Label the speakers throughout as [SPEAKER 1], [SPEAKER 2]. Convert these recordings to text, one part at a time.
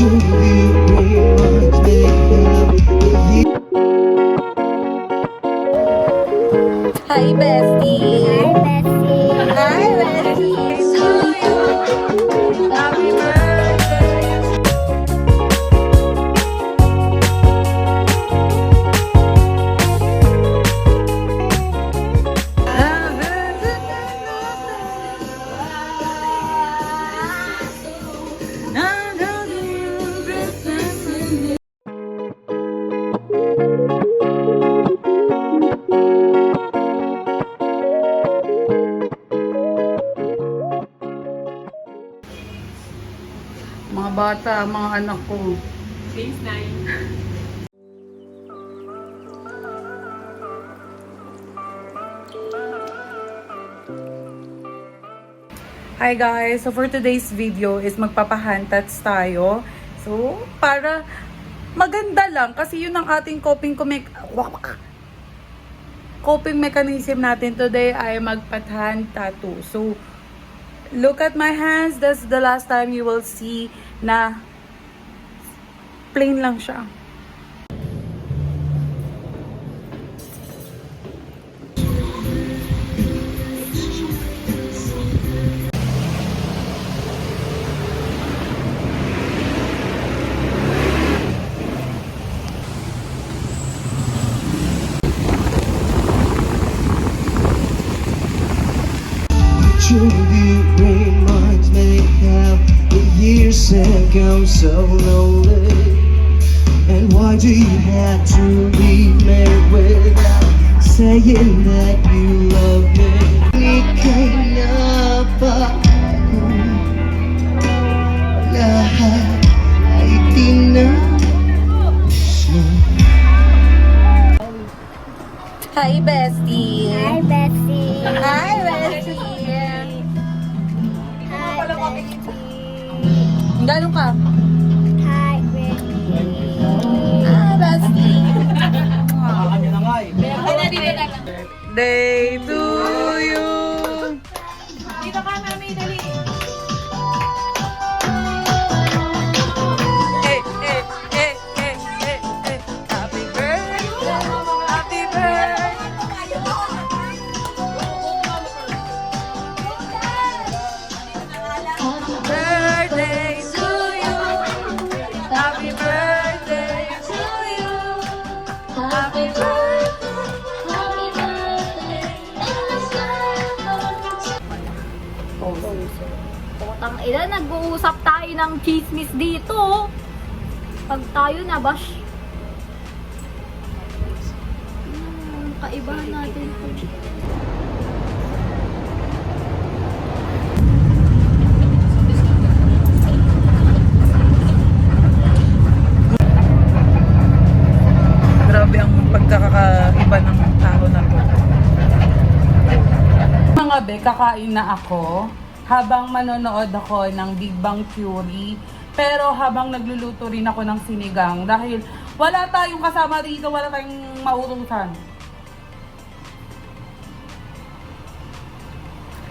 [SPEAKER 1] Hi, bestie. Hi, bestie. Hi, bestie. Happy birthday.
[SPEAKER 2] Mga bata, mga anak ko.
[SPEAKER 3] Phase 9.
[SPEAKER 2] Hi guys! So for today's video is magpapahantats tayo. So, para maganda lang kasi yun ang ating coping mechanism natin today ay magpathan tattoo. So, look at my hands. That's the last time you will see na plain lang siya.
[SPEAKER 4] You reminds me how the years have gone so lonely. And why do you have to leave me without saying that you love me? Ika'y napako, lahat ay tinapos.
[SPEAKER 1] Hi, bestie.
[SPEAKER 5] Hi, Bessie.
[SPEAKER 1] Hi, bestie.
[SPEAKER 5] Hi, Bessie.
[SPEAKER 1] Gano'n ka?
[SPEAKER 5] Hi, Bessie.
[SPEAKER 1] Hi, bestie.
[SPEAKER 2] Day to you!
[SPEAKER 3] Dito ka, mami, dali.
[SPEAKER 2] Eh, eh, eh, eh, eh, eh. Happy birthday! Happy birthday! Birthday to you! Happy birthday to you! Happy birthday!
[SPEAKER 5] Putang ina, nag-uusap tayo ng chismis dito. Pag tayo na, bash. Kaibahan natin ito.
[SPEAKER 2] Grabe ang pagkakaiba ng tao na to. Mga be, kakain na ako habang manonood ako ng Big Bang Theory. Pero habang nagluluto rin ako ng sinigang dahil wala tayong kasama dito, wala tayong maurusan.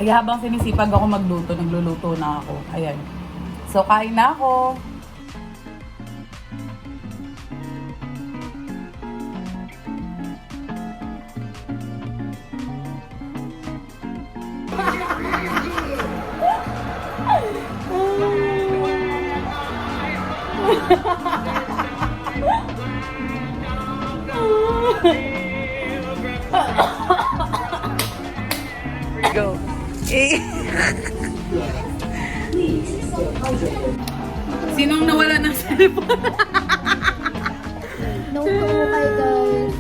[SPEAKER 2] Kaya habang sinisipag ako magluto, nagluluto na ako. Ayan. So, kain na ako. Go. Sinong nawala ng cellphone?
[SPEAKER 5] No, hi guys.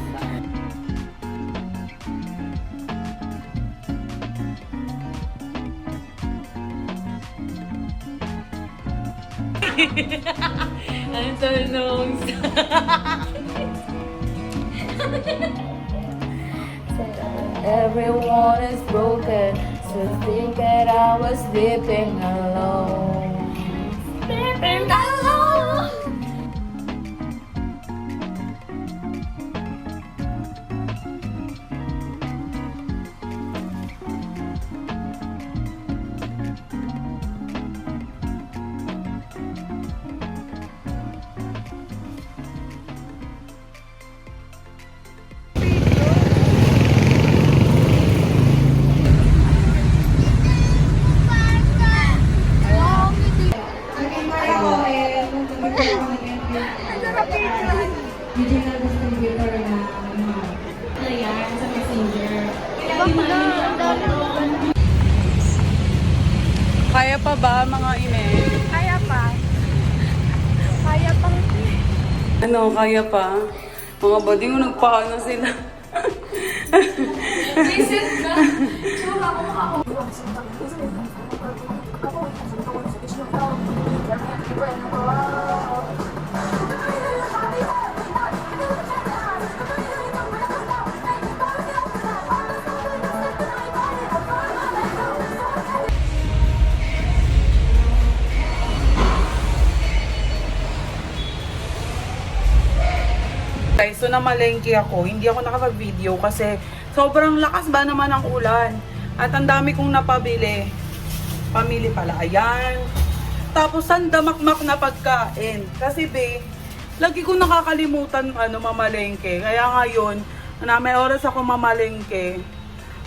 [SPEAKER 3] Ang tanong
[SPEAKER 1] Everyone is broken, so think that I was sleeping alone.
[SPEAKER 5] Sleeping alone.
[SPEAKER 6] digital distributor na yan sa Messenger.
[SPEAKER 2] Kaya pa ba mga ine?
[SPEAKER 5] Kaya pa. Kaya pang...
[SPEAKER 2] Ano, kaya pa? Mga bading, nagpaano sila. Guys, so namalengke ako. Hindi ako nakapag-video kasi sobrang lakas ba naman ang ulan. At ang dami kong napabili. Pamili pala. Ayan. Tapos sandamakmak na pagkain. Kasi be, lagi kong nakakalimutan mamalengke. Kaya ngayon, na may oras ako mamalengke.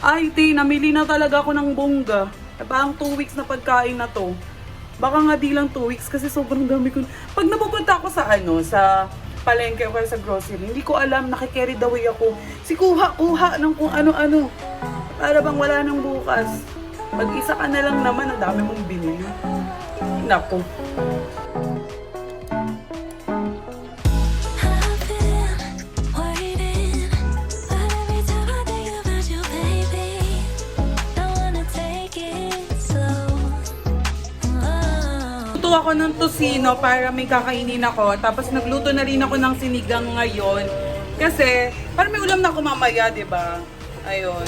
[SPEAKER 2] Ay, namili na talaga ako ng bongga. Parang 2 weeks na pagkain na to. Baka nga di lang 2 weeks kasi sobrang dami ko. Pag napupunta ako sa sa palengke o sa grocery, hindi ko alam, nakikerry the way ako. Si kuha ng kung ano-ano. Para bang wala nang bukas. Mag-isa ka na lang naman, ang dami mong binili. Naku. Ako ng tosino para may kakainin ako. Tapos nagluto na rin ako ng sinigang ngayon. Kasi, para may ulam na ako mamaya, diba? Ayun.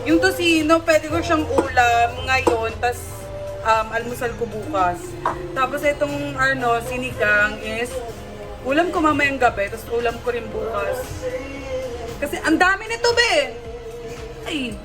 [SPEAKER 2] Yung tosino, pwede ko siyang ulam ngayon. Tapos, almusal ko bukas. Tapos itong sinigang is ulam ko mamayang gabi. Tapos ulam ko rin bukas. Kasi ang dami nito, be! Ay!